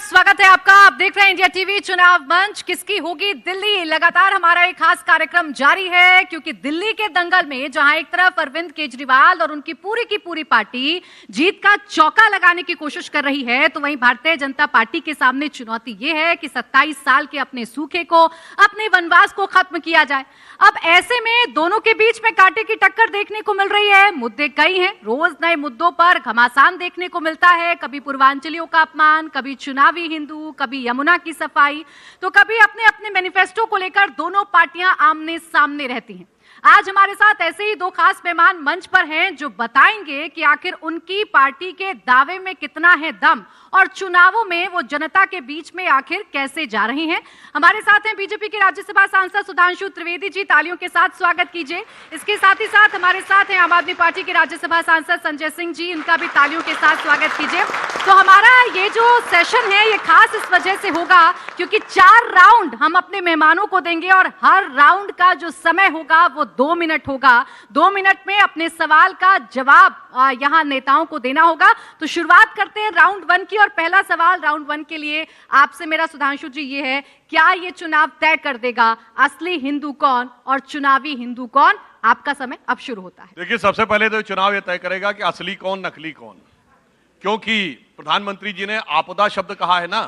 स्वागत है आपका। आप देख रहे हैं इंडिया टीवी चुनाव मंच। किसकी होगी दिल्ली, लगातार हमारा एक खास कार्यक्रम जारी है, क्योंकि दिल्ली के दंगल में जहां एक तरफ अरविंद केजरीवाल और उनकी पूरी पार्टी जीत का चौका लगाने की कोशिश कर रही है, तो वहीं भारतीय जनता पार्टी के सामने चुनौती यह है कि 27 साल के अपने सूखे को, अपने वनवास को खत्म किया जाए। अब ऐसे में दोनों के बीच में कांटे की टक्कर देखने को मिल रही है। मुद्दे कई हैं, रोज नए मुद्दों पर घमासान देखने को मिलता है। कभी पूर्वांचलियों का अपमान, कभी चुनावी हिंदू, कभी यमुना की सफाई, तो कभी अपने अपने मैनिफेस्टो को लेकर दोनों पार्टियां आमने सामने रहती हैं। आज हमारे साथ ऐसे ही दो खास मेहमान मंच पर हैं जो बताएंगे कि आखिर उनकी पार्टी के दावे में कितना है दम और चुनावों में वो जनता के बीच में आखिर कैसे जा रही हैं। हमारे साथ हैं बीजेपी के राज्यसभा सांसद सुधांशु त्रिवेदी जी, तालियों के साथ स्वागत कीजिए। इसके साथ ही साथ हमारे साथ हैं आम आदमी पार्टी के राज्यसभा सांसद संजय सिंह जी, इनका भी तालियों के साथ स्वागत कीजिए। तो हमारा ये जो सेशन है ये खास इस वजह से होगा क्योंकि 4 राउंड हम अपने मेहमानों को देंगे और हर राउंड का जो समय होगा वो 2 मिनट होगा। 2 मिनट में अपने सवाल का जवाब यहां नेताओं को देना होगा। तो शुरुआत करते हैं राउंड 1 की और पहला सवाल राउंड 1 के लिए आपसे मेरा सुधांशु जी ये है, क्या ये चुनाव तय कर देगा असली हिंदू कौन और चुनावी हिंदू कौन? आपका समय अब शुरू होता है। देखिए, सबसे पहले तो चुनाव ये तय करेगा कि असली कौन नकली कौन, क्योंकि प्रधानमंत्री जी ने आपदा शब्द कहा है ना,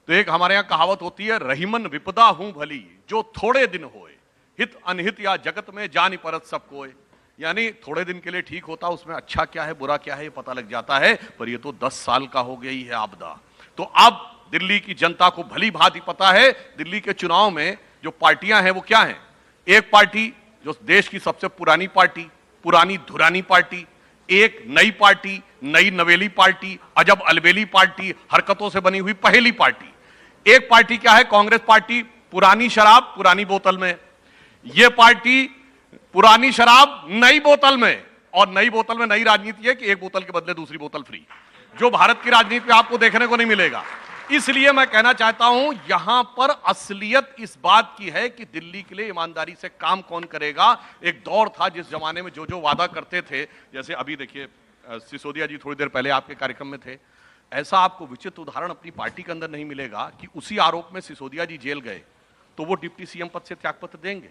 तो एक हमारे यहां कहावत होती है, रहीमन विपदा हूं भली जो थोड़े दिन होए, हित अनहित या जगत में जानी परत सब कोय। यानी थोड़े दिन के लिए ठीक होता, उसमें अच्छा क्या है बुरा क्या है ये पता लग जाता है, पर ये तो 10 साल का हो गई है आपदा। तो अब दिल्ली की जनता को भली भांति पता है दिल्ली के चुनाव में जो पार्टियां हैं वो क्या हैं। एक पार्टी जो देश की सबसे पुरानी पार्टी, पुरानी धुरानी पार्टी, एक नई पार्टी, नई नवेली पार्टी, अजब अलबेली पार्टी, हरकतों से बनी हुई पहेली पार्टी। एक पार्टी क्या है, कांग्रेस पार्टी, पुरानी शराब पुरानी बोतल में। यह पार्टी पुरानी शराब नई बोतल में, और नई बोतल में नई राजनीति है कि एक बोतल के बदले दूसरी बोतल फ्री, जो भारत की राजनीति में आपको देखने को नहीं मिलेगा। इसलिए मैं कहना चाहता हूं, यहां पर असलियत इस बात की है कि दिल्ली के लिए ईमानदारी से काम कौन करेगा। एक दौर था जिस जमाने में जो वादा करते थे, जैसे अभी देखिए सिसोदिया जी थोड़ी देर पहले आपके कार्यक्रम में थे, ऐसा आपको विचित्र उदाहरण अपनी पार्टी के अंदर नहीं मिलेगा कि उसी आरोप में सिसोदिया जी जेल गए तो वो डिप्टी सीएम पद से त्यागपत्र देंगे,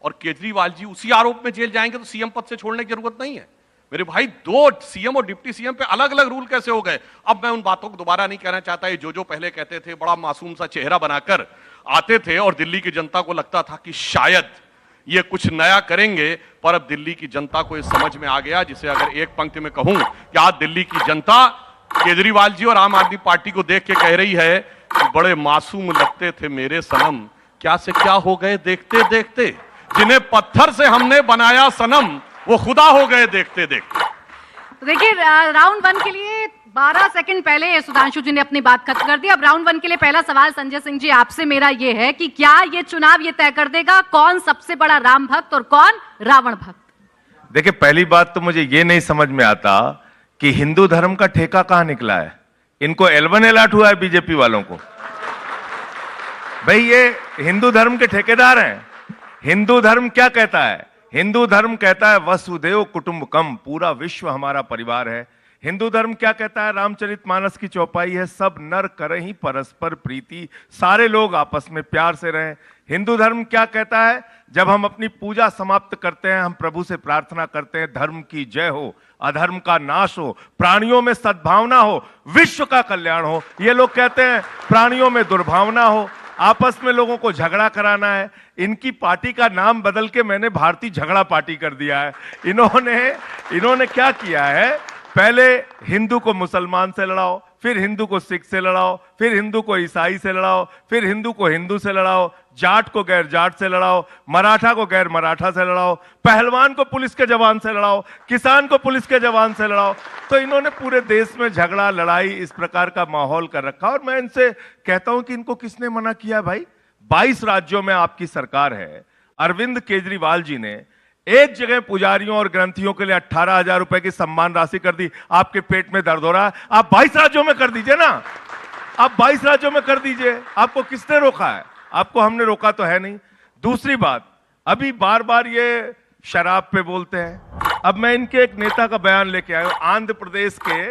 और केजरीवाल जी उसी आरोप में जेल जाएंगे तो सीएम पद से छोड़ने की जरूरत नहीं है। मेरे भाई, 2 सीएम और डिप्टी सीएम पे अलग अलग रूल कैसे हो गए? अब मैं उन बातों को दोबारा नहीं कहना चाहता। ये जो पहले कहते थे, बड़ा मासूम सा चेहरा बनाकर आते थे और दिल्ली की जनता को लगता था कि शायद ये कुछ नया करेंगे, पर अब दिल्ली की जनता को ये समझ में आ गया, जिसे अगर एक पंक्ति में कहूं कि आज दिल्ली की जनता केजरीवाल जी और आम आदमी पार्टी को देख के कह रही है कि बड़े मासूम लगते थे मेरे सनम, क्या से क्या हो गए देखते देखते। जिन्हें पत्थर से हमने बनाया सनम, वो खुदा हो गए देखते देखते। देखिए, राउंड 1 के लिए 12 सेकंड पहले सुधांशु जी ने अपनी बात खत्म कर दी। अब राउंड 1 के लिए पहला सवाल संजय सिंह जी आपसे मेरा ये है कि क्या ये चुनाव ये तय कर देगा कौन सबसे बड़ा राम भक्त और कौन रावण भक्त? देखिए, पहली बात तो मुझे ये नहीं समझ में आता कि हिंदू धर्म का ठेका कहां निकला है। इनको L1 अलर्ट हुआ है बीजेपी वालों को। भाई, ये हिंदू धर्म के ठेकेदार हैं। हिंदू धर्म क्या कहता है? हिंदू धर्म कहता है वसुदेव कुटुंबकम, पूरा विश्व हमारा परिवार है। हिंदू धर्म क्या कहता है? रामचरितमानस की चौपाई है, सब नर करहीं परस्पर प्रीति, सारे लोग आपस में प्यार से रहें। हिंदू धर्म क्या कहता है? जब हम अपनी पूजा समाप्त करते हैं, हम प्रभु से प्रार्थना करते हैं, धर्म की जय हो, अधर्म का नाश हो, प्राणियों में सद्भावना हो, विश्व का कल्याण हो। ये लोग कहते हैं प्राणियों में दुर्भावना हो, आपस में लोगों को झगड़ा कराना है। इनकी पार्टी का नाम बदल के मैंने भारतीय झगड़ा पार्टी कर दिया है। इन्होंने क्या किया है? पहले हिंदू को मुसलमान से लड़ाओ, फिर हिंदू को सिख से लड़ाओ, फिर हिंदू को ईसाई से लड़ाओ, फिर हिंदू को हिंदू से लड़ाओ, जाट को गैर जाट से लड़ाओ, मराठा को गैर मराठा से लड़ाओ, पहलवान को पुलिस के जवान से लड़ाओ, किसान को पुलिस के जवान से लड़ाओ। तो इन्होंने पूरे देश में झगड़ा लड़ाई इस प्रकार का माहौल कर रखा। और मैं इनसे कहता हूं कि इनको किसने मना किया भाई? 22 राज्यों में आपकी सरकार है। अरविंद केजरीवाल जी ने एक जगह पुजारियों और ग्रंथियों के लिए 18,000 रुपए की सम्मान राशि कर दी। आपके पेट में दर्द हो रहा है, आप 22 राज्यों में कर दीजिए ना। आप 22 राज्यों में कर दीजिए। आपको किसने रोका है? आपको हमने रोका तो है नहीं। दूसरी बात, अभी बार बार ये शराब पे बोलते हैं। अब मैं इनके एक नेता का बयान लेके आया हूं, आंध्र प्रदेश के,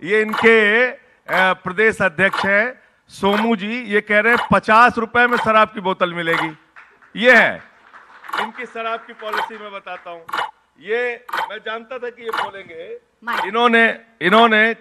ये इनके प्रदेश अध्यक्ष हैं सोमू जी ये कह रहे हैं 50 रुपए में शराब की बोतल मिलेगी। ये है इनकी शराब की पॉलिसी। मैं बताता हूं, ये मैं जानता था कि ये बोलेंगे। इन्होंने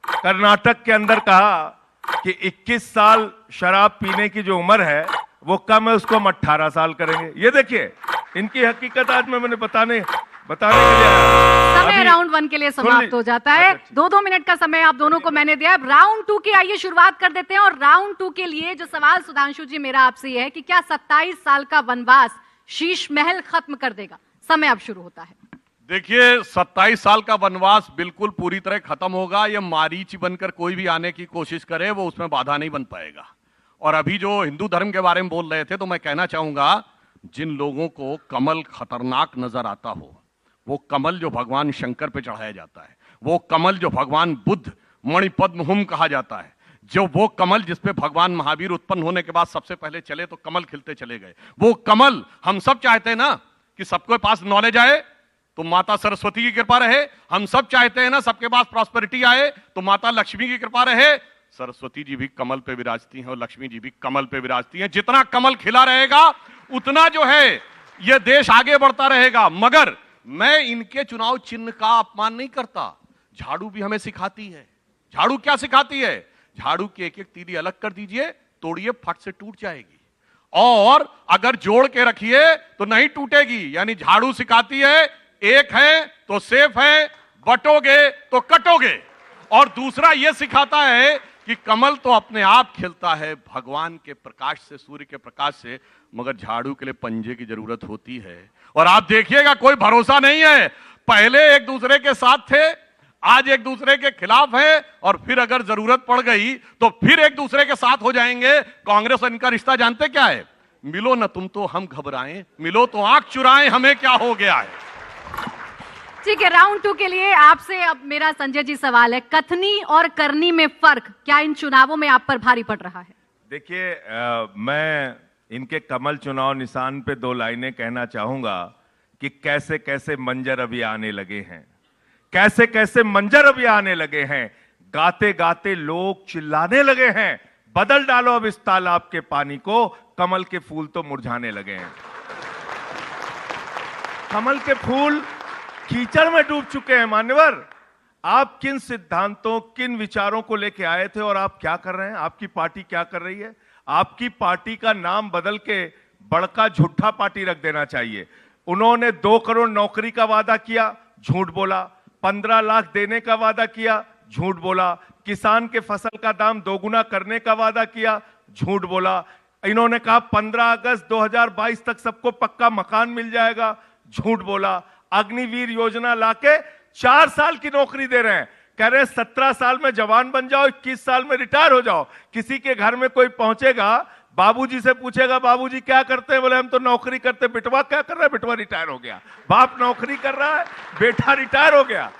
कर्नाटक के अंदर कहा कि 21 साल शराब पीने की जो उम्र है वो कम है, उसको हम 18 साल करेंगे। ये देखिए इनकी हकीकत आज मैंने बताने के लिए समय राउंड 1 के लिए समाप्त हो जाता है। 2-2 मिनट का समय आप दोनों को मैंने दिया। राउंड 2 की आइए शुरुआत कर देते हैं। और राउंड 2 के लिए जो सवाल सुधांशु जी मेरा आपसे ये है कि क्या 27 साल का वनवास शीश महल खत्म कर देगा? समय अब शुरू होता है। देखिए 27 साल का वनवास बिल्कुल पूरी तरह खत्म होगा। ये मारीच बनकर कोई भी आने की कोशिश करे वो उसमें बाधा नहीं बन पाएगा। और अभी जो हिंदू धर्म के बारे में बोल रहे थे, तो मैं कहना चाहूंगा जिन लोगों को कमल खतरनाक नजर आता हो, वो कमल जो भगवान शंकर पे चढ़ाया जाता है, वो कमल जो भगवान बुद्ध मणिपद्महुम कहा जाता है, जो वो कमल जिसपे भगवान महावीर उत्पन्न होने के बाद सबसे पहले चले तो कमल खिलते चले गए, वो कमल हम सब चाहते हैं ना कि सबके पास नॉलेज आए तो माता सरस्वती की कृपा रहे। हम सब चाहते हैं ना सबके पास प्रॉस्पेरिटी आए तो माता लक्ष्मी की कृपा रहे। सरस्वती जी भी कमल पे विराजती हैं और लक्ष्मी जी भी कमल पे विराजती हैं। जितना कमल खिला रहेगा उतना जो है ये देश आगे बढ़ता रहेगा। मगर मैं इनके चुनाव चिन्ह का अपमान नहीं करता। झाड़ू भी हमें सिखाती है। झाड़ू क्या सिखाती है? झाड़ू की एक एक तीली अलग कर दीजिए, तोड़िए फट से टूट जाएगी, और अगर जोड़ के रखिए तो नहीं टूटेगी। यानी झाड़ू सिखाती है एक है तो सेफ है, बटोगे तो कटोगे। और दूसरा यह सिखाता है कि कमल तो अपने आप खिलता है भगवान के प्रकाश से, सूर्य के प्रकाश से, मगर झाड़ू के लिए पंजे की जरूरत होती है। और आप देखिएगा कोई भरोसा नहीं है। पहले एक दूसरे के साथ थे, आज एक दूसरे के खिलाफ है, और फिर अगर जरूरत पड़ गई तो फिर एक दूसरे के साथ हो जाएंगे। कांग्रेस और इनका रिश्ता जानते क्या है? मिलो न तुम तो हम घबराएं, मिलो तो आंख चुराएं, हमें क्या हो गया है। ठीक है, राउंड 2 के लिए आपसे अब मेरा संजय जी सवाल है, कथनी और करनी में फर्क क्या इन चुनावों में आप पर भारी पड़ रहा है? देखिए मैं इनके कमल चुनाव निशान पे 2 लाइनें कहना चाहूंगा कि कैसे कैसे मंजर अभी आने लगे हैं, कैसे कैसे मंजर अभी आने लगे हैं। गाते गाते लोग चिल्लाने लगे हैं, बदल डालो अब इस तालाब के पानी को, कमल के फूल तो मुरझाने लगे हैं। कमल के फूल कीचड़ में डूब चुके हैं। मान्यवर, आप किन सिद्धांतों, किन विचारों को लेके आए थे और आप क्या कर रहे हैं? आपकी पार्टी क्या कर रही है? आपकी पार्टी का नाम बदल के बड़का झूठा पार्टी रख देना चाहिए। उन्होंने 2 करोड़ नौकरी का वादा किया, झूठ बोला। 15 लाख देने का वादा किया, झूठ बोला। किसान के फसल का दाम 2 गुना करने का वादा किया, झूठ बोला। इन्होंने कहा 15 अगस्त 2022 तक सबको पक्का मकान मिल जाएगा, झूठ बोला। अग्निवीर योजना लाके 4 साल की नौकरी दे रहे हैं, कह रहे हैं 17 साल में जवान बन जाओ, 21 साल में रिटायर हो जाओ। किसी के घर में कोई पहुंचेगा, बाबूजी से पूछेगा बाबूजी क्या करते हैं, बोले हम तो नौकरी करते। बिटवा क्या कर रहा है? बिटवा रिटायर हो गया। बाप नौकरी कर रहा है, बेटा रिटायर हो गया।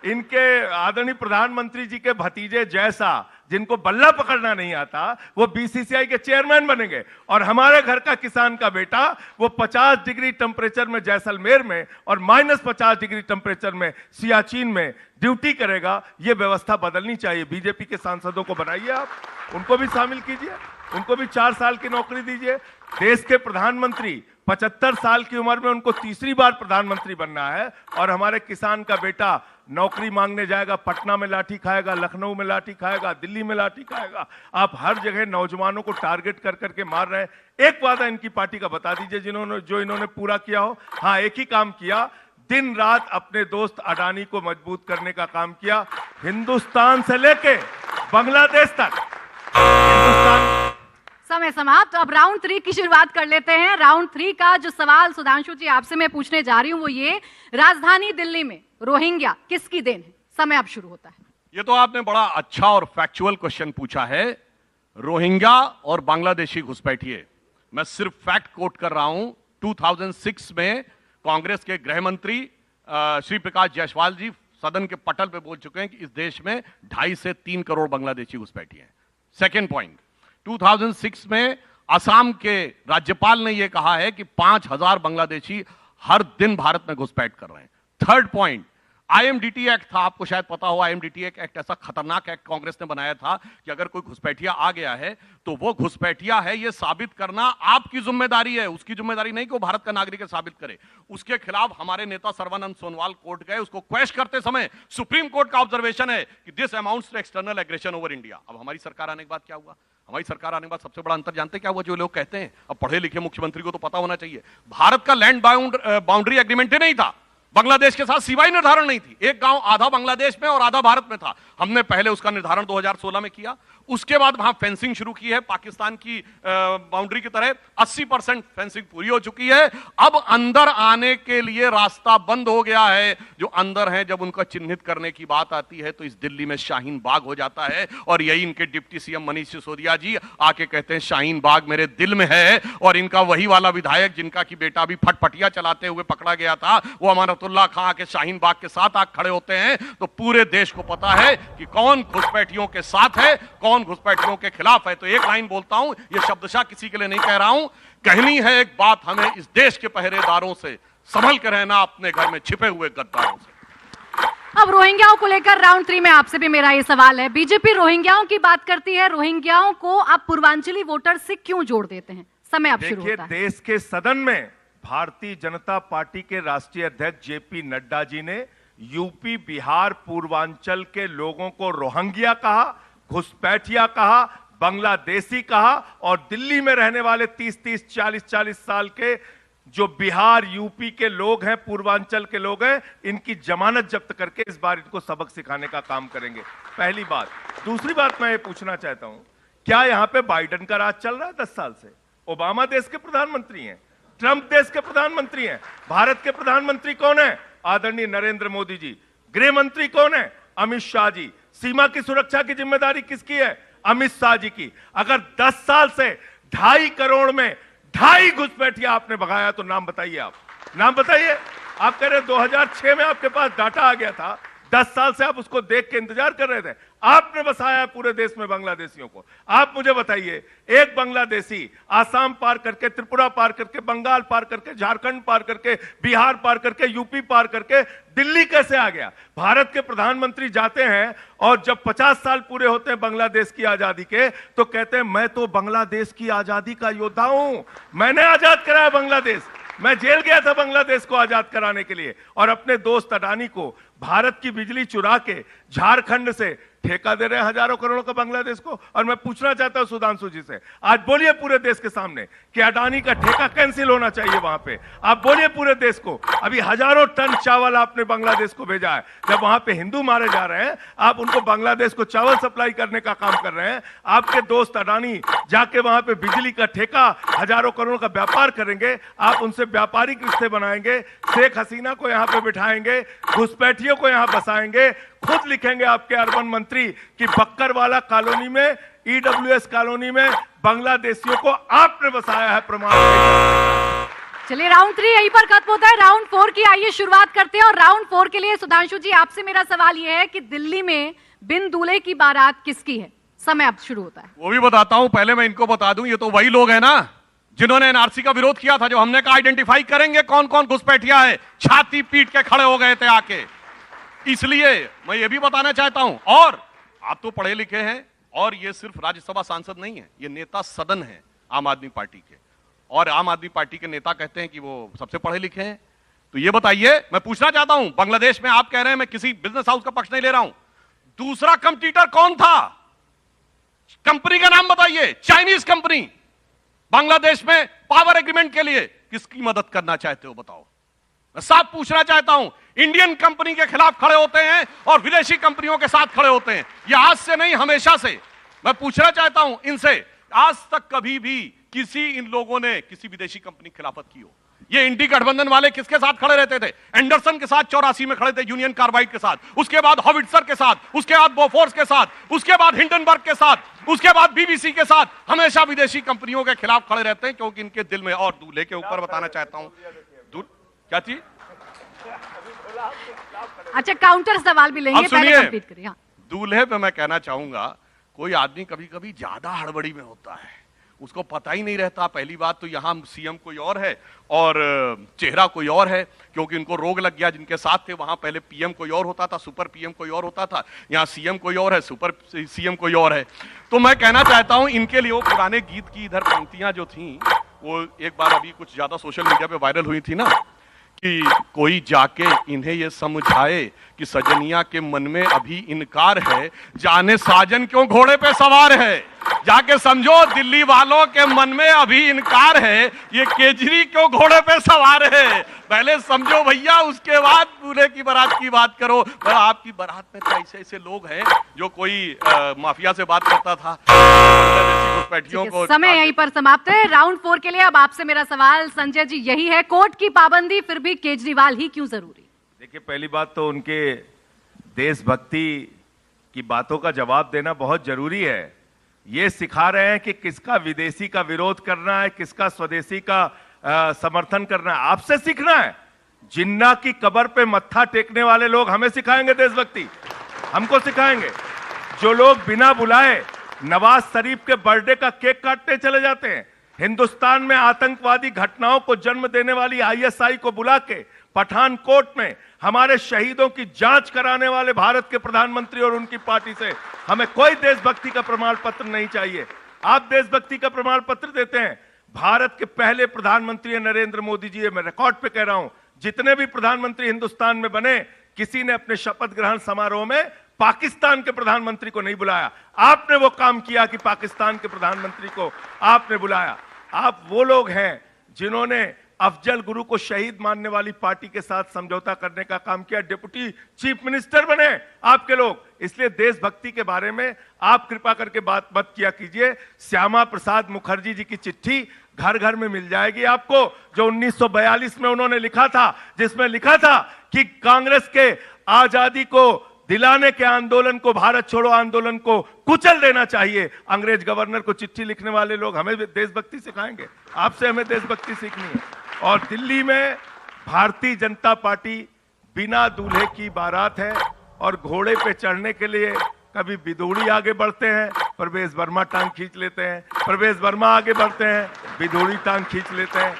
इनके आदरणीय प्रधानमंत्री जी के भतीजे जैसा, जिनको बल्ला पकड़ना नहीं आता, वो बीसीसीआई के चेयरमैन बनेंगे। और हमारे घर का किसान का बेटा वो 50 डिग्री टेम्परेचर में जैसलमेर में और -50 डिग्री टेम्परेचर में सियाचिन में ड्यूटी करेगा। ये व्यवस्था बदलनी चाहिए। बीजेपी के सांसदों को बनाइए, आप उनको भी शामिल कीजिए, उनको भी 4 साल की नौकरी दीजिए। देश के प्रधानमंत्री 75 साल की उम्र में उनको तीसरी बार प्रधानमंत्री बनना है, और हमारे किसान का बेटा नौकरी मांगने जाएगा, पटना में लाठी खाएगा, लखनऊ में लाठी खाएगा, दिल्ली में लाठी खाएगा। आप हर जगह नौजवानों को टारगेट कर करके मार रहे हैं। एक वादा इनकी पार्टी का बता दीजिए जो इन्होंने पूरा किया हो। हाँ, एक ही काम किया, दिन रात अपने दोस्त अडानी को मजबूत करने का काम किया। हिंदुस्तान से लेके बांग्लादेश तक हिंदुस्तान। समय समाप्त। अब राउंड 3 की शुरुआत कर लेते हैं। राउंड 3 का जो सवाल सुधांशु जी आपसे मैं पूछने जा रही हूं वो ये, राजधानी दिल्ली में रोहिंग्या किसकी देन है? समय अब शुरू होता है। ये तो आपने बड़ा अच्छा और फैक्चुअल क्वेश्चन पूछा है। रोहिंग्या और बांग्लादेशी घुसपैठिए, मैं सिर्फ फैक्ट कोट कर रहा हूं। 2006 में कांग्रेस के गृह मंत्री श्री प्रकाश जायसवाल जी सदन के पटल पे बोल चुके हैं कि इस देश में 2.5 से 3 करोड़ बांग्लादेशी घुसपैठिए हैं। सेकेंड पॉइंट, 2006 में असम के राज्यपाल ने यह कहा है कि 5,000 बांग्लादेशी हर दिन भारत में घुसपैठ कर रहे हैं। थर्ड पॉइंट, आईएमडीटी एक्ट था, आपको शायद पता हो, आईएमडीटी एक्ट ऐसा खतरनाक एक्ट कांग्रेस ने बनाया था कि अगर कोई घुसपैठिया आ गया है तो वो घुसपैठिया है ये साबित करना आपकी जिम्मेदारी है, उसकी जिम्मेदारी नहीं कि वो भारत का नागरिक है साबित करे। उसके खिलाफ हमारे नेता सर्बानंद सोनोवाल कोर्ट गए, उसको क्वेश्चन करते समय सुप्रीम कोर्ट का ऑब्जर्वेशन है कि this amounts to external aggression over India. अब हमारी सरकार आने के बाद क्या हुआ? हमारी सरकार आने के बाद सबसे बड़ा अंतर जानते क्या हुआ? जो लोग कहते हैं, अब पढ़े लिखे मुख्यमंत्री को तो पता होना चाहिए, भारत का लैंड बाउंड्री एग्रीमेंट ही नहीं था, बांग्लादेश के साथ सीमा निर्धारण नहीं थी। एक गांव आधा बांग्लादेश में और आधा भारत में था। हमने पहले उसका निर्धारण 2016 में किया, उसके बाद वहां फेंसिंग शुरू की है पाकिस्तान की बाउंड्री की तरह। 80% फेंसिंग पूरी हो चुकी है। अब अंदर आने के लिए रास्ता बंद हो गया है। जो अंदर हैं, जब उनका चिन्हित करने की बात आती है तो इस दिल्ली में शाहीन बाग हो जाता है। और यही इनके डिप्टी सीएम मनीष सिसोदिया जी आके कहते हैं शाहीन बाग मेरे दिल में है। और इनका वही वाला विधायक जिनका की बेटा भी फटफटिया चलाते हुए पकड़ा गया था, वो अमानतुल्लाह खां आके शाहीन बाग के साथ आके खड़े होते हैं। तो पूरे देश को पता है कि कौन घुसपैठियों के साथ है, कौन घुसपैठियों के खिलाफ है। तो एक लाइन बोलता हूं, ये शब्दशः किसी के लिए नहीं कह रहा हूं, कहनी है एक बात हमें इस देश के पहरेदारों से, संभल कर रहना अपने घर में छिपे हुए गद्दारों से। अब रोहिंग्याओं को लेकर राउंड 3 में आपसे भी मेरा ये सवाल है। बीजेपी रोहिंग्याओं की बात करती है, रोहिंग्याओं को आप पूर्वांचली वोटर से क्यों जोड़ देते हैं? समय अब शुरू होता है। देश के सदन में भारतीय जनता पार्टी के राष्ट्रीय अध्यक्ष जेपी नड्डा जी ने यूपी, बिहार, पूर्वांचल के लोगों को रोहिंग्या कहा, घुसपैठिया कहा, बांग्लादेशी कहा, और दिल्ली में रहने वाले 30-30, 40-40 साल के जो बिहार, यूपी के लोग हैं, पूर्वांचल के लोग हैं, इनकी जमानत जब्त करके इस बार इनको सबक सिखाने का काम करेंगे। पहली बात। दूसरी बात मैं ये पूछना चाहता हूं, क्या यहां पे बाइडेन का राज चल रहा है 10 साल से? ओबामा देश के प्रधानमंत्री हैं, ट्रंप देश के प्रधानमंत्री हैं। भारत के प्रधानमंत्री कौन है? आदरणीय नरेंद्र मोदी जी। गृह मंत्री कौन है? अमित शाह जी। सीमा की सुरक्षा की जिम्मेदारी किसकी है? अमित शाह जी की। अगर 10 साल से 2.5 करोड़ में 2.5 घुसपैठिया आपने भगाया तो नाम बताइए, आप नाम बताइए। आप कह रहे 2006 में आपके पास डाटा आ गया था, 10 साल से आप उसको देख के इंतजार कर रहे थे। आपने बसाया है पूरे देश में बांग्लादेशियों को। आप मुझे बताइए, एक बांग्लादेशी आसाम पार करके, त्रिपुरा पार करके, बंगाल पार करके, झारखंड पार करके, बिहार पार करके, यूपी पार करके दिल्ली कैसे आ गया? भारत के प्रधानमंत्री जाते हैं और जब 50 साल पूरे होते हैं बांग्लादेश की आजादी के, तो कहते हैं मैं तो बांग्लादेश की आजादी का योद्धा हूं, मैंने आजाद कराया बांग्लादेश, मैं जेल गया था बांग्लादेश को आजाद कराने के लिए। और अपने दोस्त अडानी को भारत की बिजली चुरा के झारखंड से ठेका दे रहे हैं हजारों करोड़ों का बांग्लादेश को। और मैं पूछना चाहता हूं सुधांशु जी से, आज बोलिए पूरे देश के सामने कि अडानी का ठेका कैंसिल होना चाहिए वहां पे। आप बोलिए पूरे देश को। अभी हजारों टन चावल आपने बांग्लादेश को भेजा है। जब वहां पे हिंदू मारे जा रहे हैं, आप उनको बांग्लादेश को चावल सप्लाई करने का काम कर रहे हैं। आपके दोस्त अडानी जाके वहां पे बिजली का ठेका, हजारों करोड़ का व्यापार करेंगे, आप उनसे व्यापारिक रिश्ते बनाएंगे, शेख हसीना को यहां पे बिठाएंगे, घुसपैठियों को यहां बसाएंगे। खुद लिखेंगे आपके अर्बन मंत्री कि बक्करवाला कॉलोनी में, ईडब्ल्यूएस कॉलोनी में बांग्लादेशियों को आपने बसाया है, प्रमाण। चलिए, राउंड 3 यहीं पर खत्म होता है। राउंड 4 की आइए शुरुआत करते हैं। और राउंड 4 के लिए सुधांशु जी, आपसे मेरा सवाल यह है कि दिल्ली में बिन दूल्हे की बारात किसकी है? समय अब शुरू होता है। वो भी बताता हूं, पहले मैं इनको बता दूं, ये तो वही लोग हैं ना जिन्होंने एनआरसी का विरोध किया था, जो हमने कहा आइडेंटिफाई करेंगे कौन कौन घुसपैठिया है, छाती पीट के खड़े हो गए थे आके। इसलिए मैं ये भी बताना चाहता हूं, और आप तो पढ़े लिखे हैं, और ये सिर्फ राज्यसभा सांसद नहीं है, ये नेता सदन है आम आदमी पार्टी के, और आम आदमी पार्टी के नेता कहते हैं कि वो सबसे पढ़े लिखे हैं। तो ये बताइए, मैं पूछना चाहता हूं, बांग्लादेश में आप कह रहे हैं मैं किसी बिजनेस हाउस का पक्ष नहीं ले रहा हूं, दूसरा कंपटीटर कौन था? कंपनी का नाम बताइए, चाइनीज कंपनी। बांग्लादेश में पावर एग्रीमेंट के लिए किसकी मदद करना चाहते हो बताओ? मैं साफ पूछना चाहता हूं, इंडियन कंपनी के खिलाफ खड़े होते हैं और विदेशी कंपनियों के साथ खड़े होते हैं। ये आज से नहीं, हमेशा से। मैं पूछना चाहता हूं इनसे, आज तक कभी भी किसी इन लोगों ने किसी विदेशी कंपनी की खिलाफत की हो? ये इंडी गठबंधन वाले किसके साथ खड़े रहते थे? एंडरसन के साथ 84 में खड़े थे, यूनियन कार्बाइड के साथ, उसके बाद हॉविट्जर के साथ, उसके बाद बोफोर्स के साथ, उसके बाद हिंडनबर्ग के साथ, उसके बाद बीबीसी के साथ। हमेशा विदेशी कंपनियों के खिलाफ खड़े रहते हैं क्योंकि इनके दिल में, और दूल्हे के ऊपर बताना चाहता हूं, क्या चीज? अच्छा, काउंटर सवाल भी लेंगे, पहले कंप्लीट करिए। दूल्हे पे मैं कहना चाहूंगा, कोई आदमी कभी कभी ज्यादा हड़बड़ी में होता है, उसको पता ही नहीं रहता। पहली बात तो यहाँ सीएम कोई और है और चेहरा कोई और है, क्योंकि उनको रोग लग गया। जिनके साथ थे वहां पहले पीएम कोई और होता था, सुपर पीएम कोई और होता था, यहाँ सीएम कोई और है, सुपर सीएम कोई और है। तो मैं कहना चाहता हूं इनके लिए वो पुराने गीत की इधर पंक्तियां जो थी, वो एक बार अभी कुछ ज्यादा सोशल मीडिया पे वायरल हुई थी ना, कि कोई जाके इन्हें ये समझाए कि सजनिया के मन में अभी इनकार है, जाने साजन क्यों घोड़े पे सवार है। जाके समझो दिल्ली वालों के मन में अभी इनकार है, ये केजरी क्यों घोड़े पे सवार है। पहले समझो भैया, उसके बाद दूल्हे की बारात की बात करो। पर आपकी बारात में तो ऐसे ऐसे लोग हैं जो कोई माफिया से बात करता था, को समय यहीं पर समाप्त है। राउंड 4 के लिए अब आपसे मेरा सवाल संजय जी यही है, कोर्ट की पाबंदी फिर भी केजरीवाल ही क्यों जरूरी? देखिए, पहली बात तो उनके देशभक्ति की बातों का जवाब देना बहुत जरूरी है। ये सिखा रहे हैं कि किसका विदेशी का विरोध करना है, किसका स्वदेशी का समर्थन करना है। आपसे सीखना है। जिन्ना की कब्र पे मत्था टेकने वाले लोग हमें सिखाएंगे देशभक्ति, हमको सिखाएंगे। जो लोग बिना बुलाए नवाज शरीफ के बर्थडे का केक काटने चले जाते हैं, हिंदुस्तान में आतंकवादी घटनाओं को जन्म देने वाली आईएसआई को बुला के पठानकोट में हमारे शहीदों की जांच कराने वाले भारत के प्रधानमंत्री और उनकी पार्टी से हमें कोई देशभक्ति का प्रमाण पत्र नहीं चाहिए। आप देशभक्ति का प्रमाण पत्र देते हैं। भारत के पहले प्रधानमंत्री नरेंद्र मोदी जी, मैं रिकॉर्ड पे कह रहा हूं, जितने भी प्रधानमंत्री हिंदुस्तान में बने, किसी ने अपने शपथ ग्रहण समारोह में पाकिस्तान के प्रधानमंत्री को नहीं बुलाया। आपने वो काम किया कि पाकिस्तान के प्रधानमंत्री को आपने बुलाया। आप वो लोग हैं जिन्होंने अफजल गुरु को शहीद मानने वाली पार्टी के साथ समझौता करने का काम किया। डिप्टी चीफ मिनिस्टर बने आपके लोग। इसलिए देशभक्ति के बारे में आप कृपा करके बात मत किया कीजिए। श्यामा प्रसाद मुखर्जी जी की चिट्ठी घर घर में मिल जाएगी आपको, जो 1942 में उन्होंने लिखा था, जिसमें लिखा था कि कांग्रेस के आजादी को दिलाने के आंदोलन को, भारत छोड़ो आंदोलन को कुचल देना चाहिए। अंग्रेज गवर्नर को चिट्ठी लिखने वाले लोग हमें देशभक्ति सिखाएंगे। आपसे हमें देशभक्ति सीखनी है। और दिल्ली में भारतीय जनता पार्टी बिना दूल्हे की बारात है और घोड़े पे चढ़ने के लिए कभी बिधूड़ी आगे बढ़ते हैं, प्रवेश वर्मा टांग खींच लेते हैं, प्रवेश वर्मा आगे बढ़ते हैं, बिधूड़ी टांग खींच लेते हैं।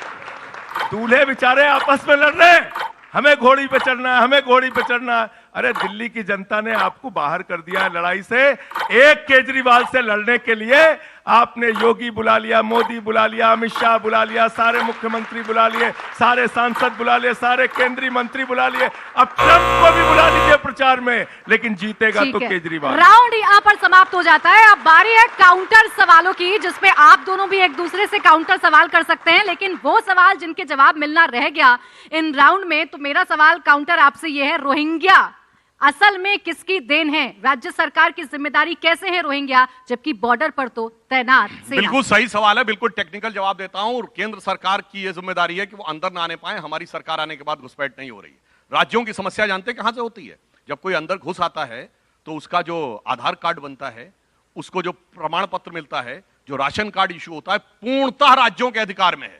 दूल्हे बेचारे आपस में लड़ रहे हैं, हमें घोड़ी पे चढ़ना है, हमें घोड़ी पे चढ़ना है। अरे दिल्ली की जनता ने आपको बाहर कर दिया है लड़ाई से। एक केजरीवाल से लड़ने के लिए आपने योगी बुला लिया, मोदी बुला लिया, अमित शाह बुला लिया, सारे मुख्यमंत्री बुला लिए, सारे सांसद बुला लिए, सारे केंद्रीय मंत्री बुला लिए। अब ट्रंप को भी बुला लीजिए प्रचार में, लेकिन जीतेगा तो केजरीवाल। राउंड यहाँ पर समाप्त हो जाता है। अब बारी है काउंटर सवालों की, जिसमें आप दोनों भी एक दूसरे से काउंटर सवाल कर सकते हैं, लेकिन वो सवाल जिनके जवाब मिलना रह गया इन राउंड में, तो मेरा सवाल काउंटर आपसे ये है, रोहिंग्या असल में किसकी देन है? राज्य सरकार की जिम्मेदारी कैसे है रोहिंग्या, जबकि बॉर्डर पर तो तैनात सेना? बिल्कुल सही सवाल है, बिल्कुल टेक्निकल जवाब देता हूं। केंद्र सरकार की यह जिम्मेदारी है कि वो अंदर ना आने पाए। हमारी सरकार आने के बाद घुसपैठ नहीं हो रही। राज्यों की समस्या जानते कहां से होती है? जब कोई अंदर घुस आता है तो उसका जो आधार कार्ड बनता है, उसको जो प्रमाण पत्र मिलता है, जो राशन कार्ड इश्यू होता है, पूर्णतः राज्यों के अधिकार में है।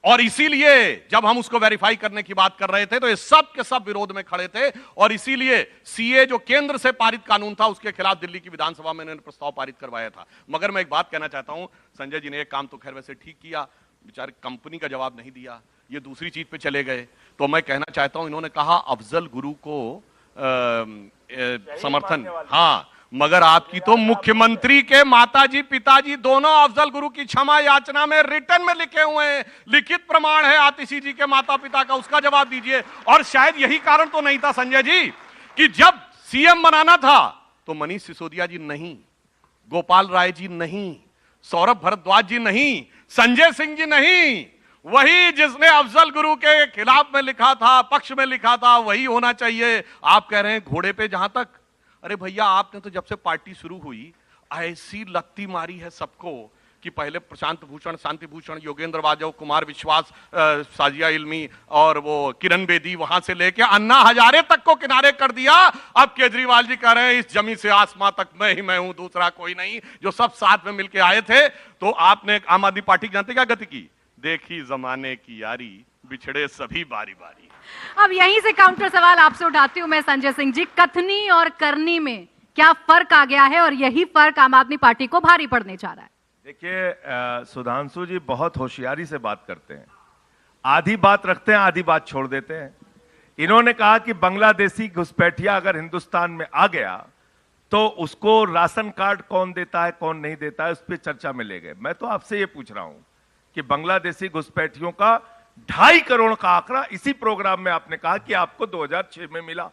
और इसीलिए जब हम उसको वेरीफाई करने की बात कर रहे थे तो ये सब के सब विरोध में खड़े थे। और इसीलिए सीए जो केंद्र से पारित कानून था, उसके खिलाफ दिल्ली की विधानसभा में इन्होंने प्रस्ताव पारित करवाया था। मगर मैं एक बात कहना चाहता हूं, संजय जी ने एक काम तो खैर वैसे ठीक किया, बेचारे कंपनी का जवाब नहीं दिया, ये दूसरी चीज पे चले गए। तो मैं कहना चाहता हूं, इन्होंने कहा अफजल गुरु को समर्थन, हाँ, मगर आपकी तो मुख्यमंत्री के माताजी पिताजी दोनों अफजल गुरु की क्षमा याचना में रिटर्न में लिखे हुए हैं, लिखित प्रमाण है आतिशी जी के माता पिता का, उसका जवाब दीजिए। और शायद यही कारण तो नहीं था संजय जी कि जब सीएम बनाना था तो मनीष सिसोदिया जी नहीं, गोपाल राय जी नहीं, सौरभ भारद्वाज जी नहीं, संजय सिंह जी नहीं, वही जिसने अफजल गुरु के खिलाफ में लिखा था, पक्ष में लिखा था, वही होना चाहिए। आप कह रहे हैं घोड़े पे जहां तक, अरे भैया आपने तो जब से पार्टी शुरू हुई ऐसी लत्ती मारी है सबको कि पहले प्रशांत भूषण, शांति भूषण, योगेंद्र वाजव, कुमार विश्वास, साजिया इल्मी और वो किरण बेदी, वहां से लेके अन्ना हजारे तक को किनारे कर दिया। अब केजरीवाल जी कह रहे हैं इस जमी से आसमां तक मैं ही मैं हूं, दूसरा कोई नहीं, जो सब साथ में मिलके आए थे। तो आपने आम आदमी पार्टी जानते क्या गति की? देखी जमाने की यारी, बिछड़े सभी बारी बारी। अब यहीं से काउंटर सवाल आपसे उठाती हूं मैं संजय सिंह जी, कथनी और करनी में क्या फर्क आ गया है और यही फर्क आम आदमी पार्टी को भारी पड़ने जा रहा है? देखिए सुधांशु जी बहुत होशियारी से बात करते हैं, आधी बात रखते हैं, आधी बात छोड़ देते हैं। इन्होंने कहा कि बांग्लादेशी घुसपैठिया अगर हिंदुस्तान में आ गया तो उसको राशन कार्ड कौन देता है कौन नहीं देता है, उस पर चर्चा में ले गए। मैं तो आपसे ये पूछ रहा हूं कि बांग्लादेशी घुसपैठियों का 2.5 करोड़ का आंकड़ा इसी प्रोग्राम में आपने कहा कि आपको 2006 में मिला।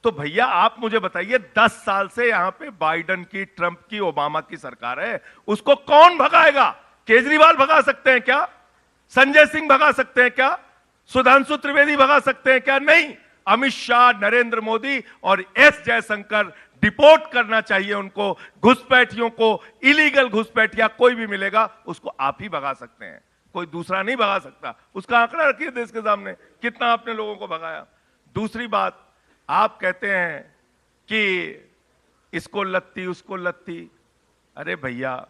तो भैया आप मुझे बताइए, 10 साल से यहां पे बाइडन की, ट्रंप की, ओबामा की सरकार है, उसको कौन भगाएगा? केजरीवाल भगा सकते हैं क्या? संजय सिंह भगा सकते हैं क्या? सुधांशु त्रिवेदी भगा सकते हैं क्या? नहीं। अमित शाह, नरेंद्र मोदी और एस जयशंकर डिपोर्ट करना चाहिए उनको। घुसपैठियों को, इलीगल घुसपैठिया कोई भी मिलेगा उसको आप ही भगा सकते हैं, कोई दूसरा नहीं भगा सकता। उसका आंकड़ा रखिए देश के सामने, कितना आपने लोगों को भगाया। दूसरी बात, आप कहते हैं कि इसको लत्ती उसको लत्ती। अरे भैया,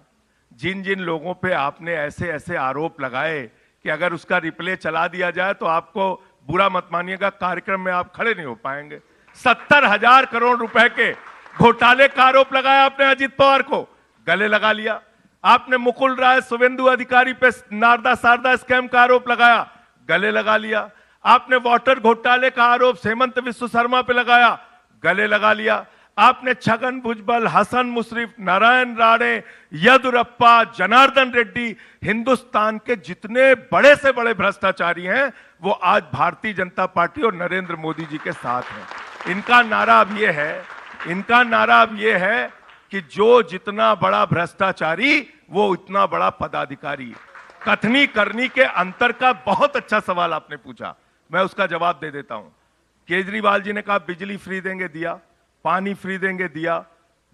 जिन जिन लोगों पे आपने ऐसे ऐसे आरोप लगाए कि अगर उसका रिप्ले चला दिया जाए तो आपको बुरा मत मानिएगा, कार्यक्रम में आप खड़े नहीं हो पाएंगे। 70,000 करोड़ रुपए के घोटाले का आरोप लगाया आपने अजीत पवार को, गले लगा लिया। आपने मुकुल राय, शुभेंदु अधिकारी पे नारदा शारदा स्कैम का आरोप लगाया, गले लगा लिया। आपने वाटर घोटाले का आरोप हेमंत विश्व शर्मा पे लगाया, गले लगा लिया। आपने छगन भुजबल, हसन मुशर्रफ, नारायण राणे, येदियुरप्पा, जनार्दन रेड्डी, हिंदुस्तान के जितने बड़े से बड़े भ्रष्टाचारी हैं वो आज भारतीय जनता पार्टी और नरेंद्र मोदी जी के साथ हैं। इनका नारा अब ये है कि जो जितना बड़ा भ्रष्टाचारी वो इतना बड़ा पदाधिकारी। कथनी करनी के अंतर का बहुत अच्छा सवाल आपने पूछा, मैं उसका जवाब दे देता हूं। केजरीवाल जी ने कहा बिजली फ्री देंगे, दिया। पानी फ्री देंगे, दिया।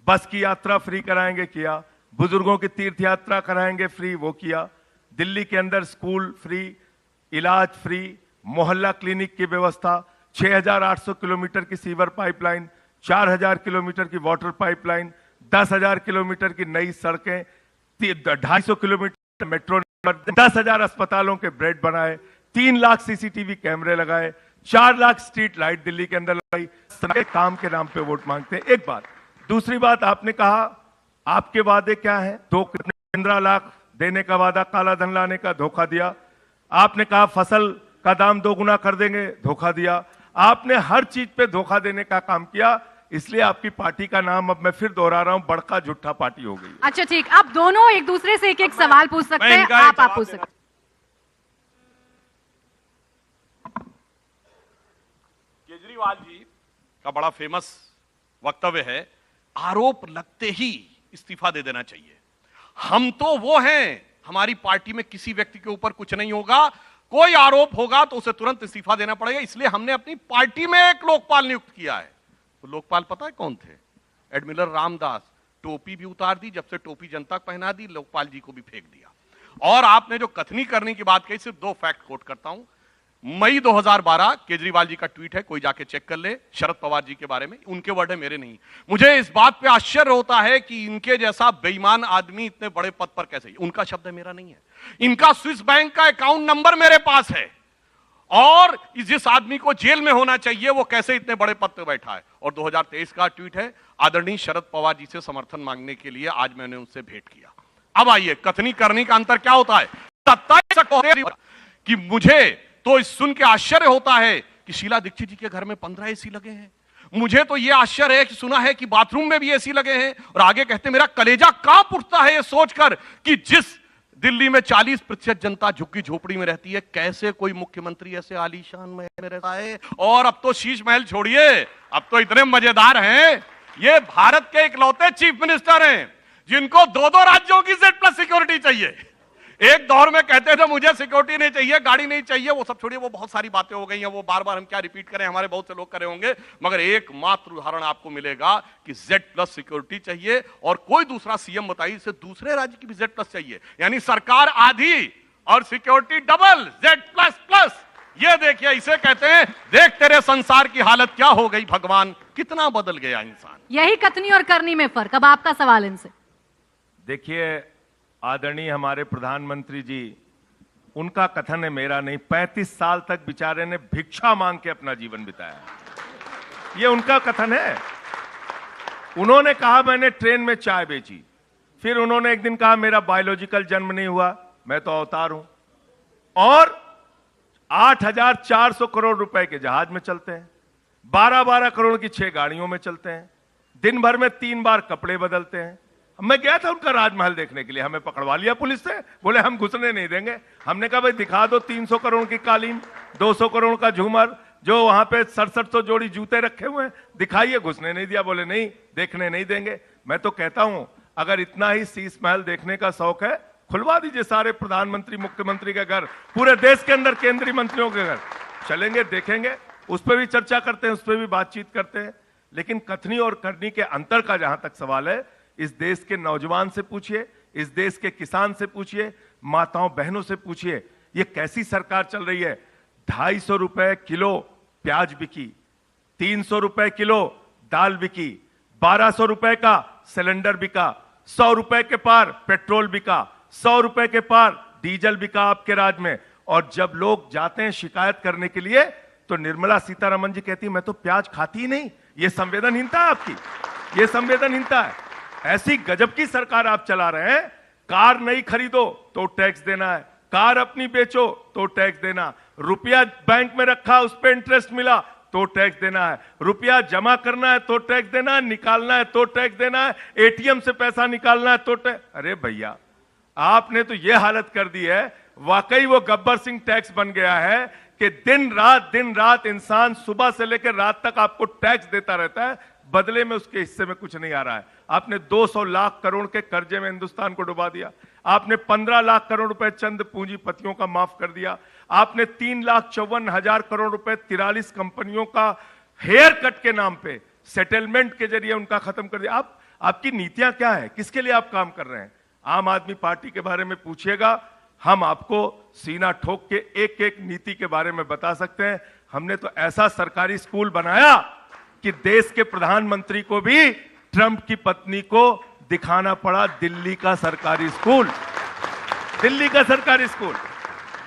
बस की यात्रा फ्री कराएंगे, किया। बुजुर्गों की तीर्थ यात्रा कराएंगे फ्री, वो किया। दिल्ली के अंदर स्कूल फ्री, इलाज फ्री, मोहल्ला क्लिनिक की व्यवस्था, 6,800 किलोमीटर की सीवर पाइपलाइन, 4,000 किलोमीटर की वाटर पाइपलाइन, 10,000 किलोमीटर की नई सड़कें, 250 किलोमीटर मेट्रो, 10,000 अस्पतालों के बेड बनाए, 3 लाख सीसीटीवी कैमरे लगाए, 4 लाख स्ट्रीट लाइट दिल्ली के अंदर लगाई। काम के नाम पे वोट मांगते हैं, एक बात। दूसरी बात, आपने कहा आपके वादे क्या हैं? 15 लाख देने का वादा, काला धन लाने का, धोखा दिया। आपने कहा फसल का दाम 2 गुना कर देंगे, धोखा दिया। आपने हर चीज पे धोखा देने का काम किया, इसलिए आपकी पार्टी का नाम, अब मैं फिर दोहरा रहा हूं, बड़का झूठा पार्टी हो गई। अच्छा ठीक, आप दोनों एक दूसरे से एक एक सवाल पूछ सकते हैं, आप पूछ सकते हैं। केजरीवाल जी का बड़ा फेमस वक्तव्य है, आरोप लगते ही इस्तीफा दे देना चाहिए। हम तो वो हैं, हमारी पार्टी में किसी व्यक्ति के ऊपर कुछ नहीं होगा, कोई आरोप होगा तो उसे तुरंत इस्तीफा देना पड़ेगा, इसलिए हमने अपनी पार्टी में एक लोकपाल नियुक्त किया है। तो लोकपाल पता है कौन थे? एडमिरल रामदास। टोपी भी उतार दी, जब से टोपी जनता को पहना दी, लोकपाल जी को भी फेंक दिया। और आपने जो कथनी करने की बात कही, सिर्फ 2 फैक्ट कोट करता हूं। मई 2012 केजरीवाल जी का ट्वीट है, कोई जाके चेक कर ले, शरद पवार जी के बारे में, उनके वर्ड है, मेरे नहीं। मुझे इस बात पे आश्चर्य होता है कि इनके जैसा बेईमान आदमी इतने बड़े पद पर कैसे, उनका शब्द है, मेरा नहीं है। इनका स्विस बैंक का अकाउंट नंबर मेरे पास है, और जिस आदमी को जेल में होना चाहिए वो कैसे इतने बड़े पद पर बैठा है। और 2023 का ट्वीट है, आदरणीय शरद पवार जी से समर्थन मांगने के लिए आज मैंने उनसे भेंट किया। अब आइए, कथनी करनी का अंतर क्या होता है? 27 कि मुझे तो इस सुन के आश्चर्य होता है कि शीला दीक्षित जी के घर में 15 एसी लगे हैं। मुझे तो यह आश्चर्य है कि सुना है कि बाथरूम में भी एसी लगे हैं। और आगे कहते, मेरा कलेजा कांप उठता है यह सोचकर कि जिस दिल्ली में 40% जनता झुग्गी झोपड़ी में रहती है, कैसे कोई मुख्यमंत्री ऐसे आलीशान महल में रहता है। और अब तो शीश महल छोड़िए, अब तो इतने मजेदार हैं, ये भारत के इकलौते चीफ मिनिस्टर हैं जिनको 2-2 राज्यों की Z+ सिक्योरिटी चाहिए। एक दौर में कहते थे मुझे सिक्योरिटी नहीं चाहिए, गाड़ी नहीं चाहिए, वो सब छोड़िए, वो बहुत सारी बातें हो गई हैं, वो बार बार हम क्या रिपीट करें, हमारे बहुत से लोग करे होंगे। मगर एकमात्र उदाहरण आपको मिलेगा कि Z+ सिक्योरिटी चाहिए। और कोई दूसरा सीएम बताइए, इसे दूसरे राज्य की भी Z+ चाहिए, यानी सरकार आधी और सिक्योरिटी डबल, Z++। ये देखिए, इसे कहते हैं देख तेरे संसार की हालत क्या हो गई भगवान, कितना बदल गया इंसान। यही कथनी और करनी में फर्क। अब आपका सवाल इनसे। देखिए, आदरणीय हमारे प्रधानमंत्री जी, उनका कथन है, मेरा नहीं। 35 साल तक बेचारे ने भिक्षा मांग के अपना जीवन बिताया, ये उनका कथन है। उन्होंने कहा मैंने ट्रेन में चाय बेची, फिर उन्होंने एक दिन कहा मेरा बायोलॉजिकल जन्म नहीं हुआ, मैं तो अवतार हूं। और 8,400 करोड़ रुपए के जहाज में चलते हैं, 12-12 करोड़ की 6 गाड़ियों में चलते हैं, दिन भर में 3 बार कपड़े बदलते हैं। मैं गया था उनका राजमहल देखने के लिए, हमें पकड़वा लिया पुलिस से, बोले हम घुसने नहीं देंगे। हमने कहा भाई दिखा दो 300 करोड़ की कालीन, 200 करोड़ का झूमर, जो वहां पे 6700 जोड़ी जूते रखे हुए हैं, दिखाइए। घुसने नहीं दिया, बोले नहीं देखने नहीं देंगे। मैं तो कहता हूं अगर इतना ही शीश महल देखने का शौक है, खुलवा दीजिए सारे प्रधानमंत्री मुख्यमंत्री के घर, पूरे देश के अंदर केंद्रीय मंत्रियों के घर, चलेंगे देखेंगे, उस पर भी चर्चा करते हैं, उस पर भी बातचीत करते हैं। लेकिन कथनी और करनी के अंतर का जहां तक सवाल है, इस देश के नौजवान से पूछिए, इस देश के किसान से पूछिए, माताओं बहनों से पूछिए, ये कैसी सरकार चल रही है। 250 रुपए किलो प्याज बिकी, 300 रुपए किलो दाल बिकी, 1200 रुपए का सिलेंडर बिका, 100 रुपए के पार पेट्रोल बिका, 100 रुपए के पार डीजल बिका आपके राज्य में। और जब लोग जाते हैं शिकायत करने के लिए, तो निर्मला सीतारमण जी कहती मैं तो प्याज खाती ही नहीं। ये संवेदनहीनता है आपकी, ये संवेदनहीनता है। ऐसी गजब की सरकार आप चला रहे हैं। कार नहीं खरीदो तो टैक्स देना है, कार अपनी बेचो तो टैक्स देना, रुपया बैंक में रखा उस पर इंटरेस्ट मिला तो टैक्स देना है, रुपया जमा करना है तो टैक्स देना है, निकालना है तो टैक्स देना है, एटीएम से पैसा निकालना है तो टैक्स। अरे भैया आपने तो यह हालत कर दी है, वाकई वो गब्बर सिंह टैक्स बन गया है कि दिन रात इंसान सुबह से लेकर रात तक आपको टैक्स देता रहता है, बदले में उसके हिस्से में कुछ नहीं आ रहा है। आपने 200 लाख करोड़ के कर्जे में हिंदुस्तान को डुबा दिया, आपने 15 लाख करोड़ रुपए चंद पूंजीपतियों का माफ कर दिया, आपने 3,54,000 करोड़ रुपए 43 कंपनियों का हेयर कट के नाम पे सेटलमेंट के जरिए उनका खत्म कर दिया। आपकी नीतियां क्या है, किसके लिए आप काम कर रहे हैं? आम आदमी पार्टी के बारे में पूछिएगा, हम आपको सीना ठोक के एक एक नीति के बारे में बता सकते हैं। हमने तो ऐसा सरकारी स्कूल बनाया कि देश के प्रधानमंत्री को भी ट्रंप की पत्नी को दिखाना पड़ा दिल्ली का सरकारी स्कूल, दिल्ली का सरकारी स्कूल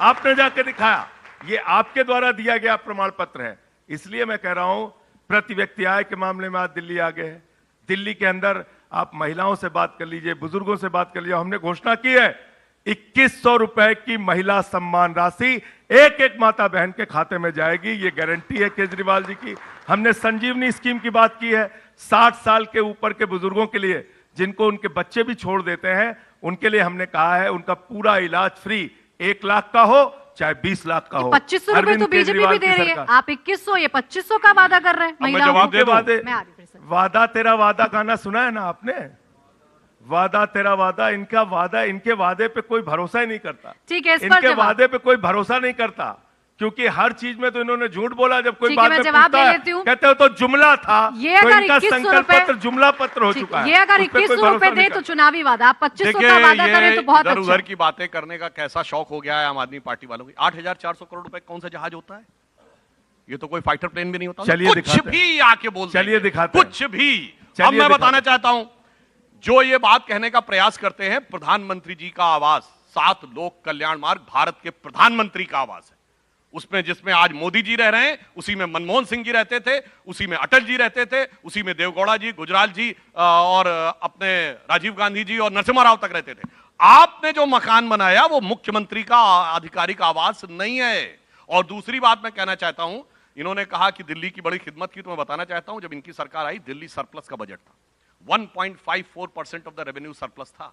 आपने जाके दिखाया। ये आपके द्वारा दिया गया प्रमाण पत्र है। इसलिए मैं कह रहा हूं प्रति व्यक्ति आय के मामले में आज दिल्ली आगे है। दिल्ली के अंदर आप महिलाओं से बात कर लीजिए, बुजुर्गों से बात कर लीजिए। हमने घोषणा की है 2100 रुपए की महिला सम्मान राशि एक एक माता बहन के खाते में जाएगी, ये गारंटी है केजरीवाल जी की। हमने संजीवनी स्कीम की बात की है, 60 साल के ऊपर के बुजुर्गों के लिए जिनको उनके बच्चे भी छोड़ देते हैं, उनके लिए हमने कहा है उनका पूरा इलाज फ्री, 1 लाख का हो चाहे 20 लाख का हो। 2500 रुपए तो बीजेपी भी दे रही है, आप 2100 ये 2500 का वादा कर रहे हैं महिलाओं के वादे। वादा तेरा वादा गाना सुना है ना आपने? वादा तेरा वादा, इनका वादा, इनके वादे पे कोई भरोसा ही नहीं करता। ठीक है, इनके वादे पे कोई भरोसा नहीं करता, क्योंकि हर चीज में तो इन्होंने झूठ बोला। जब कोई बात पे जवाब पूछता है, कहते हो तो जुमला था, ये तो अगर इनका संकल्प पत्र जुमला पत्र हो चुका है। ये अगर 2100 रुपए दे तो चुनावी वादा, आप 2500 का वादा करें तो बहुत अच्छा। उधर की बातें करने का कैसा शौक हो गया है आम आदमी पार्टी वालों की। 8,400 करोड़ रुपए कौन सा जहाज होता है? ये तो कोई फाइटर प्लेन भी नहीं होता। चलिए कुछ भी आके बोल, चलिए दिखाते, कुछ भी। अब मैं बताना चाहता हूं, जो ये बात कहने का प्रयास करते हैं, प्रधानमंत्री जी का आवास 7 लोक कल्याण मार्ग भारत के प्रधानमंत्री का आवास है। उसमें जिसमें आज मोदी जी रह रहे हैं, उसी में मनमोहन सिंह जी रहते थे, उसी में अटल जी रहते थे, उसी में देवगौड़ा जी, गुजराल जी और अपने राजीव गांधी जी और नरसिम्हा राव तक रहते थे। आपने जो मकान बनाया वो मुख्यमंत्री का आधिकारिक आवास नहीं है। और दूसरी बात मैं कहना चाहता हूं, इन्होंने कहा कि दिल्ली की बड़ी खिदमत की, तो मैं बताना चाहता हूं जब इनकी सरकार आई दिल्ली सरप्लस का बजट था, 1.54% ऑफ द रेवेन्यू सरप्लस था।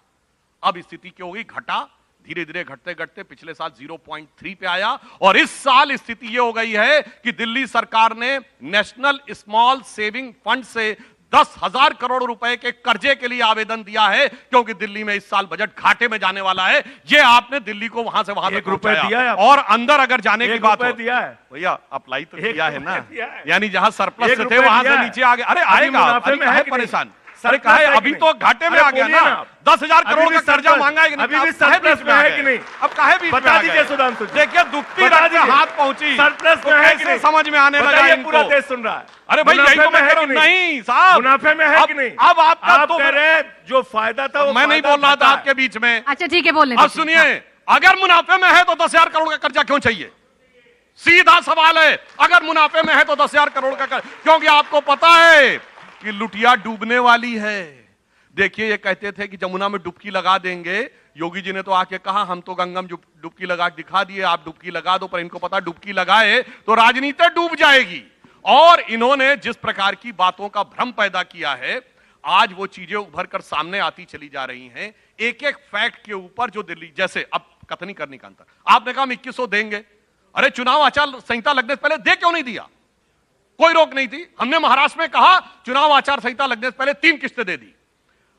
अब स्थिति क्या हो गई? घटा, धीरे धीरे घटते घटते पिछले साल 0.3 पे आया, और इस साल स्थिति यह हो गई है कि दिल्ली सरकार ने नेशनल स्मॉल सेविंग फंड से 10,000 करोड़ रुपए के कर्जे के लिए आवेदन दिया है, क्योंकि दिल्ली में इस साल बजट घाटे में जाने वाला है। ये आपने दिल्ली को वहां से वहां तक दिया है, और अंदर अगर जाने की बात हो, दिया है भैया अप्लाई तो किया है ना, यानी जहां सरप्लस थे वहां से नीचे आ गए। अरे आएगा, है परेशान, अरे कहा है अभी तो घाटे में आ गया ना, 10,000 करोड़ का कर्जा मांगा है, अभी भी सरप्लस में है कि नहीं? अब काहे बीच में बता दीजिए सुधांशु, देखिए दुखती रात में हाथ पहुंची, सरप्लस में है कि नहीं? समझ में आने लगा इनको, पूरा देश सुन रहा है। अरे भाई यही तो मैं कह रहा हूं। नहीं साहब, मुनाफे में है कि नहीं? अब आपका तो कह रहे हैं जो फायदा था वो मैं नहीं बोल रहा था आपके बीच में। अच्छा ठीक है, बोल। अब सुनिए, अगर मुनाफे में है तो 10,000 करोड़ का कर्जा क्यों चाहिए? सीधा सवाल है, अगर मुनाफे में है तो 10,000 करोड़ का कर्जा, क्योंकि आपको पता है कि लुटिया डूबने वाली है। देखिए, ये कहते थे कि जमुना में डुबकी लगा देंगे। योगी जी ने तो आके कहा हम तो गंगा में डुबकी लगा दिखा दिए, आप डुबकी लगा दो, पर इनको पता डुबकी लगाए तो राजनीति डूब जाएगी। और इन्होंने जिस प्रकार की बातों का भ्रम पैदा किया है, आज वो चीजें उभर कर सामने आती चली जा रही हैं। एक एक फैक्ट के ऊपर जो दिल्ली, जैसे अब कथनी करने का अंतर, आपने कहा हम 2100 देंगे। अरे चुनाव आचार संहिता लगने से पहले दे क्यों नहीं दिया? कोई रोक नहीं थी। हमने महाराष्ट्र में कहा चुनाव आचार संहिता लगने से पहले 3 किस्तें दे दी।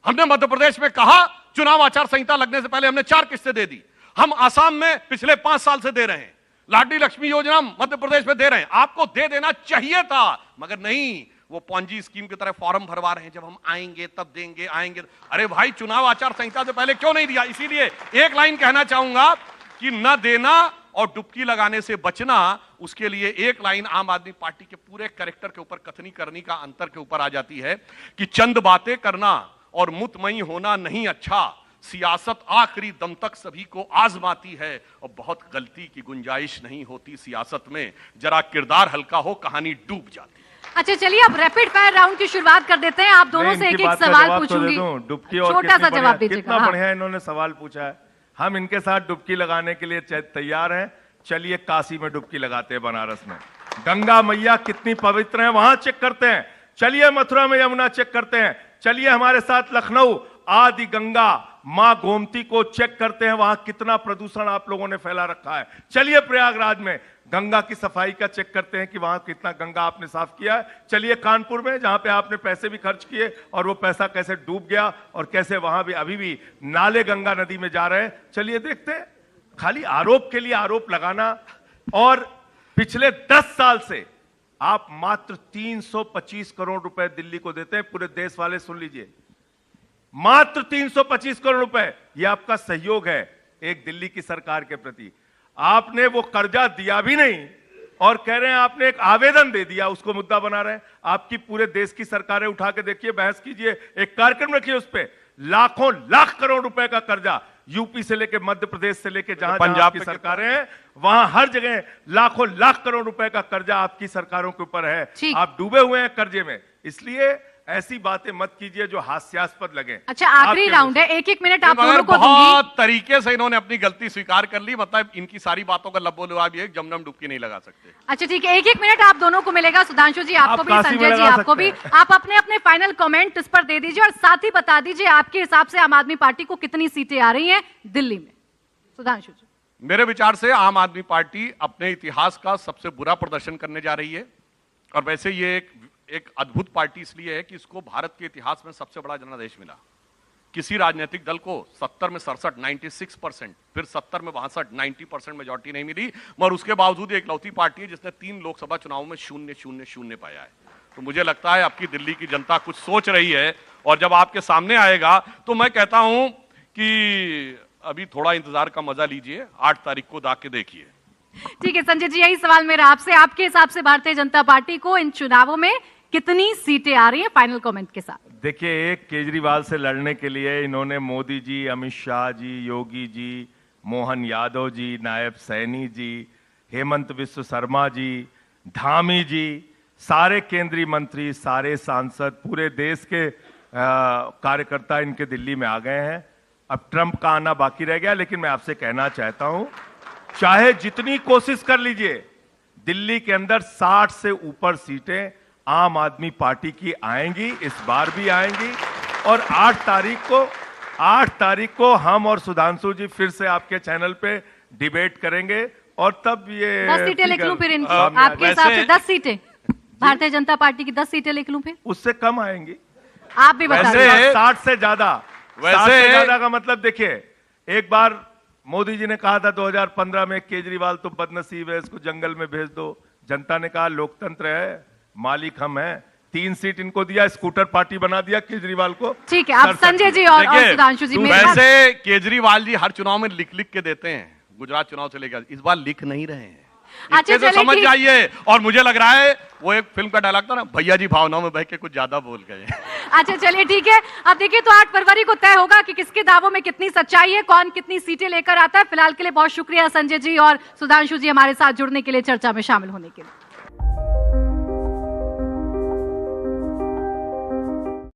हमने मध्य प्रदेश में कहा चुनाव आचार संहिता लगने से पहले हमने 4 किस्तें दे दी। हम आसाम में पिछले 5 साल से दे रहे हैं। लाडली लक्ष्मी योजना मध्य प्रदेश में दे रहे हैं। आपको दे देना चाहिए था, मगर नहीं, वो पॉन्जी स्कीम की तरह फॉर्म भरवा रहे हैं, जब हम आएंगे तब देंगे, आएंगे। अरे भाई, चुनाव आचार संहिता से पहले क्यों नहीं दिया? इसीलिए एक लाइन कहना चाहूंगा कि न देना और डुबकी लगाने से बचना, उसके लिए एक लाइन आम आदमी पार्टी के पूरे कैरेक्टर के ऊपर, कथनी करनी का अंतर के ऊपर आ जाती है कि चंद बातें करना और मुतमई होना नहीं अच्छा, सियासत आखिरी दम तक सभी को आजमाती है और बहुत गलती की गुंजाइश नहीं होती सियासत में, जरा किरदार हल्का हो कहानी डूब जाती। अच्छा, चलिए अब रैपिड फायर राउंड की शुरुआत कर देते हैं। आप दोनों से एक एक सवाल पूछूंगी, छोटा सा जवाब दीजिएगा। कितना बढ़िया इन्होंने सवाल पूछा है। हम इनके साथ डुबकी लगाने के लिए तैयार हैं। चलिए काशी में डुबकी लगाते हैं, बनारस में गंगा मैया कितनी पवित्र हैं, वहां चेक करते हैं। चलिए मथुरा में यमुना चेक करते हैं। चलिए हमारे साथ लखनऊ आदि गंगा मां गोमती को चेक करते हैं, वहां कितना प्रदूषण आप लोगों ने फैला रखा है। चलिए प्रयागराज में गंगा की सफाई का चेक करते हैं कि वहां कितना गंगा आपने साफ किया है। चलिए कानपुर में, जहां पे आपने पैसे भी खर्च किए और वो पैसा कैसे डूब गया और कैसे वहां भी अभी भी नाले गंगा नदी में जा रहे हैं। चलिए देखते हैं। खाली आरोप के लिए आरोप लगाना। और पिछले 10 साल से आप मात्र 325 करोड़ रुपए दिल्ली को देते हैं। पूरे देश वाले सुन लीजिए, मात्र 325 करोड़ रुपए। यह आपका सहयोग है एक दिल्ली की सरकार के प्रति। आपने वो कर्जा दिया भी नहीं और कह रहे हैं आपने एक आवेदन दे दिया, उसको मुद्दा बना रहे हैं। आपकी पूरे देश की सरकारें उठा के देखिए, बहस कीजिए, एक कार्यक्रम रखिए, उस पर लाखों लाख करोड़ रुपए का कर्जा, यूपी से लेके मध्य प्रदेश से लेके जहां पंजाब की सरकारें हैं, वहां हर जगह लाखों लाख करोड़ रुपए का कर्जा आपकी सरकारों के ऊपर है। आप डूबे हुए हैं कर्जे में। इसलिए ऐसी बातें मत कीजिए जो हास्यास्पद लगे। अच्छा, आखिरी राउंड है, 1-1 मिनट आप दोनों को दूंगी। बहुत तरीके से इन्होंने अपनी गलती स्वीकार कर ली। मतलब इनकी सारी बातों का लब्बो लुआब ये, जमनम डुबकी नहीं लगा सकते। अच्छा ठीक है, 1-1 मिनट आप दोनों को मिलेगा। सुधांशु जी आपको भी, संजय जी आपको भी। आप अपने अपने फाइनल कमेंट इस पर दे दीजिए और साथ ही बता दीजिए आपके हिसाब से आम आदमी पार्टी को कितनी सीटें आ रही हैं दिल्ली में। सुधांशु जी। मेरे विचार से आम आदमी पार्टी अपने इतिहास का सबसे बुरा प्रदर्शन करने जा रही है। और वैसे ये एक अद्भुत पार्टी इसलिए है कि इसको भारत के इतिहास में सबसे बड़ा जनादेश मिला। किसी राजनीतिक दल को 70 में 67 96%, फिर 70 में 62 90% मेजॉरिटी नहीं मिली, मगर उसके बावजूद एक लौती पार्टी है जिसने 3 लोकसभा चुनावों में 0-0-0 पाया है। तो मुझे लगता है आपकी दिल्ली की जनता कुछ सोच रही है और जब आपके सामने आएगा तो मैं कहता हूं कि अभी थोड़ा इंतजार का मजा लीजिए, 8 तारीख को दाके देखिए। ठीक है संजय जी, यही सवाल मेरा आपसे, आपके हिसाब से भारतीय जनता पार्टी को इन चुनावों में कितनी सीटें आ रही हैं, फाइनल कमेंट के साथ। देखिए, एक केजरीवाल से लड़ने के लिए इन्होंने मोदी जी, अमित शाह जी, योगी जी, मोहन यादव जी, नायब सैनी जी, हेमंत विश्व शर्मा जी, धामी जी, सारे केंद्रीय मंत्री, सारे सांसद, पूरे देश के कार्यकर्ता इनके दिल्ली में आ गए हैं। अब ट्रंप का आना बाकी रह गया। लेकिन मैं आपसे कहना चाहता हूं, चाहे जितनी कोशिश कर लीजिए, दिल्ली के अंदर 60 से ऊपर सीटें आम आदमी पार्टी की आएंगी, इस बार भी आएंगी। और 8 तारीख को हम और सुधांशु जी फिर से आपके चैनल पे डिबेट करेंगे और तब ये 10 सीटें लिख लूं फिर इनकी, आपके हिसाब से 10 सीटें भारतीय जनता पार्टी की 10 सीटें लिख लूं फिर? उससे कम आएंगी। आप भी बता दीजिए। 60 से ज्यादा। वैसे ज्यादा का मतलब देखिए, एक बार मोदी जी ने कहा था 2015 में केजरीवाल तो बदनसीब है, इसको जंगल में भेज दो। जनता ने कहा लोकतंत्र है, मालिक हम हैं, 3 सीट इनको दिया, स्कूटर पार्टी बना दिया केजरीवाल को। ठीक है, अब संजय जी और सुधांशु जी। वैसे केजरीवाल जी हर चुनाव में लिख के देते हैं, गुजरात चुनाव से लेकर इस बार लिख नहीं रहे हैं। अच्छा तो समझ जाइए। और मुझे लग रहा है वो एक फिल्म का डायलॉग था ना, भैया जी भावनाओं में बह के कुछ ज्यादा बोल गए। अच्छा चलिए ठीक है, अब देखिए तो 8 फरवरी को तय होगा कि किसके दावों में कितनी सच्चाई है, कौन कितनी सीटें लेकर आता है। फिलहाल के लिए बहुत शुक्रिया संजय जी और सुधांशु जी हमारे साथ जुड़ने के लिए, चर्चा में शामिल होने के लिए।